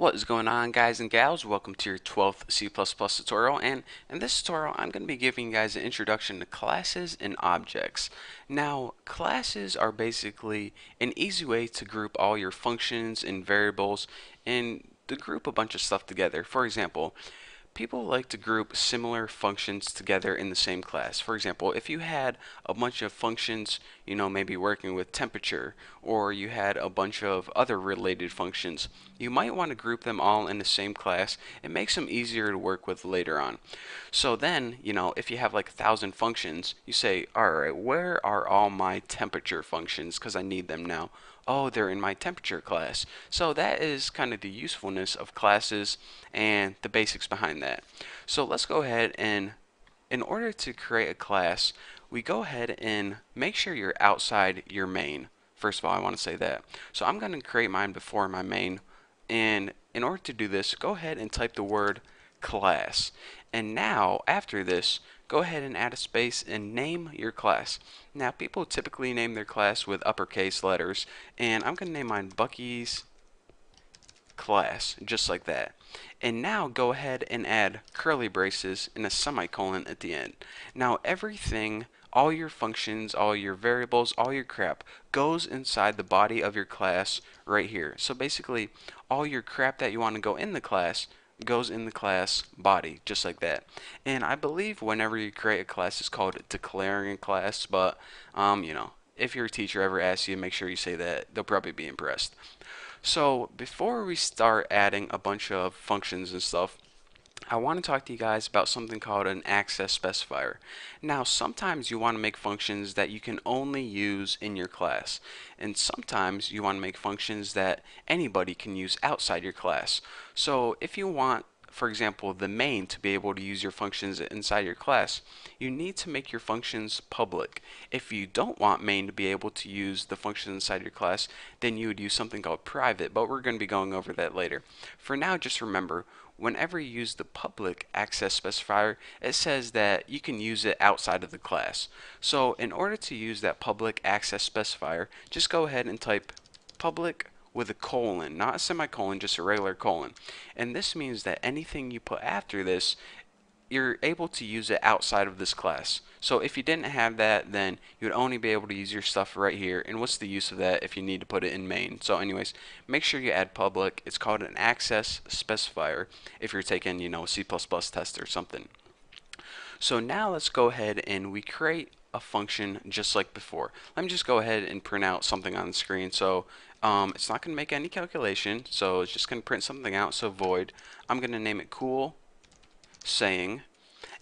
What is going on, guys and gals? Welcome to your 12th C++ tutorial, and in this tutorial I'm going to be giving you guys an introduction to classes and objects. Now, classes are basically an easy way to group all your functions and variables and to group a bunch of stuff together. For example, people like to group similar functions together in the same class. For example, if you had a bunch of functions, maybe working with temperature, or you had a bunch of other related functions, you might want to group them all in the same class. It makes them easier to work with later on. So then, if you have like 1,000 functions, you say, alright, where are all my temperature functions? Because I need them now. Oh, they're in my temperature class. So that is kind of the usefulness of classes and the basics behind that. So let's go ahead and in order to create a class, we go ahead and make sure you're outside your main. First of all, I want to say that. So I'm going to create mine before my main. And in order to do this, go ahead and type the word class. And now, after this, go ahead and add a space and name your class. Now, people typically name their class with uppercase letters, and I'm going to name mine Bucky's class, just like that. And now go ahead and add curly braces and a semicolon at the end. Now everything, all your functions, all your variables, all your crap goes inside the body of your class right here. So basically all your crap that you want to go in the class goes in the class body, just like that. And I believe whenever you create a class, it's called declaring a class, but if your teacher ever asks you, make sure you say that. They'll probably be impressed. So before we start adding a bunch of functions and stuff, I want to talk to you guys about something called an access specifier. Now, sometimes you want to make functions that you can only use in your class, and sometimes you want to make functions that anybody can use outside your class. So if you want, for example, the main to be able to use your functions inside your class, you need to make your functions public. If you don't want main to be able to use the functions inside your class, then you would use something called private, but we're going to be going over that later. For now, just remember, whenever you use the public access specifier, it says that you can use it outside of the class. So in order to use that public access specifier, just go ahead and type public with a colon, not a semicolon, just a regular colon. And this means that anything you put after this, you're able to use it outside of this class. So if you didn't have that, then you would only be able to use your stuff right here. And what's the use of that if you need to put it in main? So anyways, make sure you add public. It's called an access specifier if you're taking, C++ test or something. So now let's go ahead and we create a function just like before. Let me just go ahead and print out something on the screen. So it's not going to make any calculation, so it's just going to print something out. So void. I'm going to name it cool saying,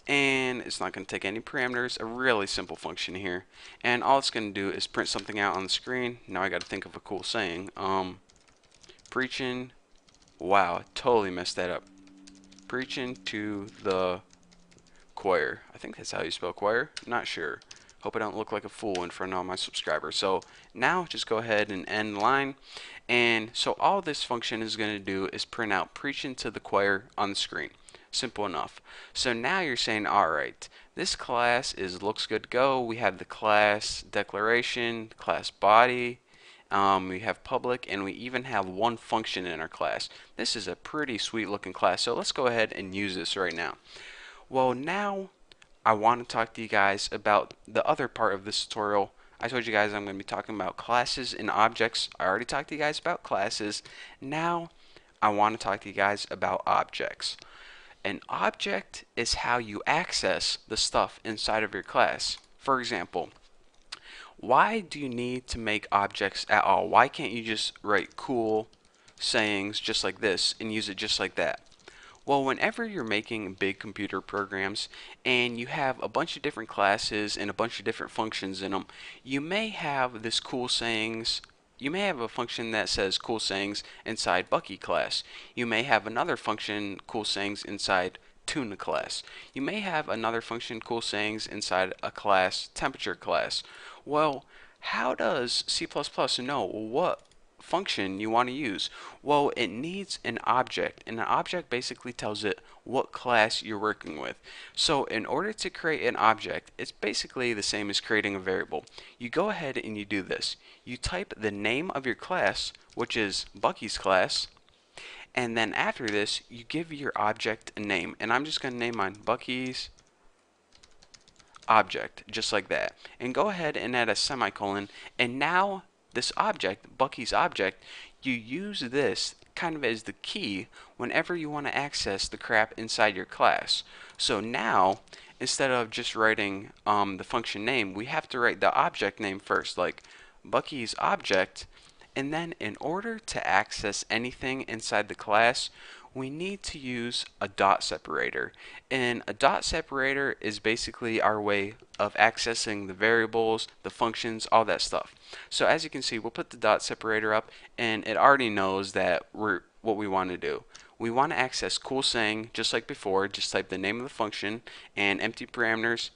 and it's not going to take any parameters. A really simple function here, and all it's going to do is print something out on the screen. Now I got to think of a cool saying. Preaching. Wow, I totally messed that up. Preaching to the choir. I think that's how you spell choir. Not sure. Hope I don't look like a fool in front of all my subscribers. So now just go ahead and end line. And so all this function is going to do is print out preaching to the choir on the screen. Simple enough. So now you're saying, alright, this class looks good to go. We have the class declaration, class body, we have public, and we even have one function in our class. This is a pretty sweet looking class. So let's go ahead and use this right now. Well, now I want to talk to you guys about the other part of this tutorial. I told you guys I'm going to be talking about classes and objects. I already talked to you guys about classes. Now I want to talk to you guys about objects. An object is how you access the stuff inside of your class. For example, why do you need to make objects at all? Why can't you just write cool sayings just like this and use it just like that? Well, whenever you're making big computer programs and you have a bunch of different classes and a bunch of different functions in them, you may have this cool sayings. You may have a function that says cool sayings inside Bucky class. You may have another function cool sayings inside Tuna class. You may have another function cool sayings inside a class temperature class. Well, how does C++ know what function you want to use? Well, it needs an object, and an object basically tells it what class you're working with. So in order to create an object, it's basically the same as creating a variable. You go ahead and you do this. You type the name of your class, which is Bucky's class, And then after this, you give your object a name. And I'm just going to name mine Bucky's object, just like that. And go ahead and add a semicolon. And now this object, Bucky's object, you use this kind of as the key whenever you want to access the crap inside your class. So now, instead of just writing the function name, we have to write the object name first, like Bucky's object. And then in order to access anything inside the class, we need to use a dot separator. And a dot separator is basically our way of accessing the variables, the functions, all that stuff. So as you can see, we'll put the dot separator up, and it already knows that we're what we want to do. We want to access CoolSang just like before. Just type the name of the function and empty parameters,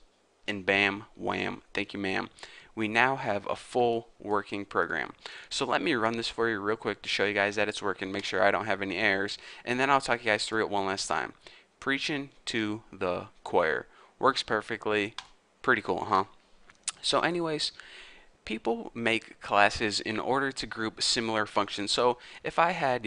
and bam, wham, thank you ma'am. We now have a full working program. So let me run this for you real quick to show you guys that it's working, make sure I don't have any errors, and then I'll talk you guys through it one last time. Preaching to the choir. Works perfectly. Pretty cool, huh? So anyways, people make classes in order to group similar functions. So if I had,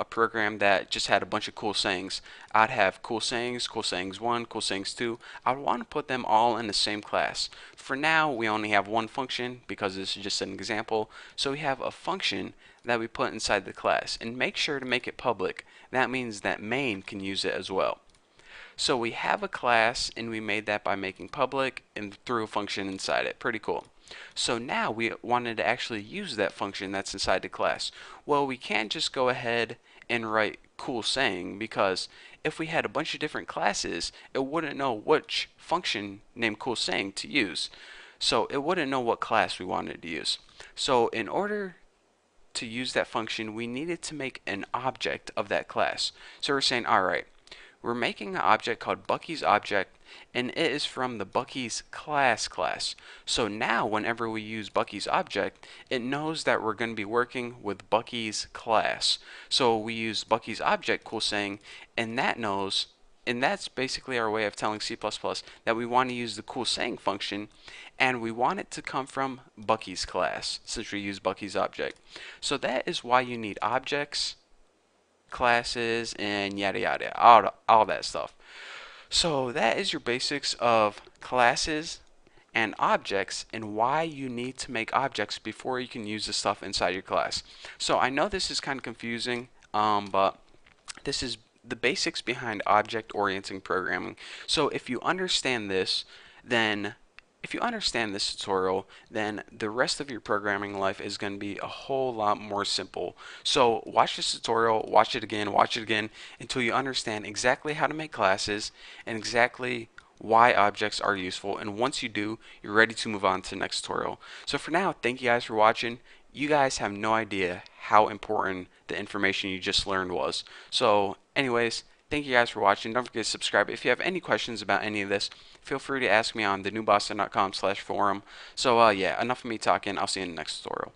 a program that just had a bunch of cool sayings, I'd have cool sayings 1, cool sayings 2. I'd want to put them all in the same class. For now, we only have one function because this is just an example. So we have a function that we put inside the class, and make sure to make it public. That means that main can use it as well. So we have a class, and we made that by making public and threw a function inside it. Pretty cool. So now we wanted to actually use that function that's inside the class. Well, we can't just go ahead and write CoolSang, because if we had a bunch of different classes, it wouldn't know which function named CoolSang to use. So it wouldn't know what class we wanted to use. So in order to use that function, we needed to make an object of that class. So we're saying, alright, we're making an object called Bucky's object, and it is from the Bucky's class. So now whenever we use Bucky's object, it knows that we're going to be working with Bucky's class. So we use Bucky's object CoolSang, and that knows, and that's basically our way of telling C++ that we want to use the CoolSang function, and we want it to come from Bucky's class since we use Bucky's object. So that is why you need objects, classes, and yada yada, all that stuff. So that is your basics of classes and objects, and why you need to make objects before you can use the stuff inside your class. So I know this is kind of confusing, but this is the basics behind object-oriented programming. So if you understand this, then tutorial, then the rest of your programming life is going to be a whole lot more simple. So watch this tutorial, watch it again until you understand exactly how to make classes and exactly why objects are useful. And once you do, you're ready to move on to the next tutorial. So for now, thank you guys for watching. You guys have no idea how important the information you just learned was. So anyways, thank you guys for watching. Don't forget to subscribe. If you have any questions about any of this, feel free to ask me on thenewboston.com/forum. So yeah, enough of me talking. I'll see you in the next tutorial.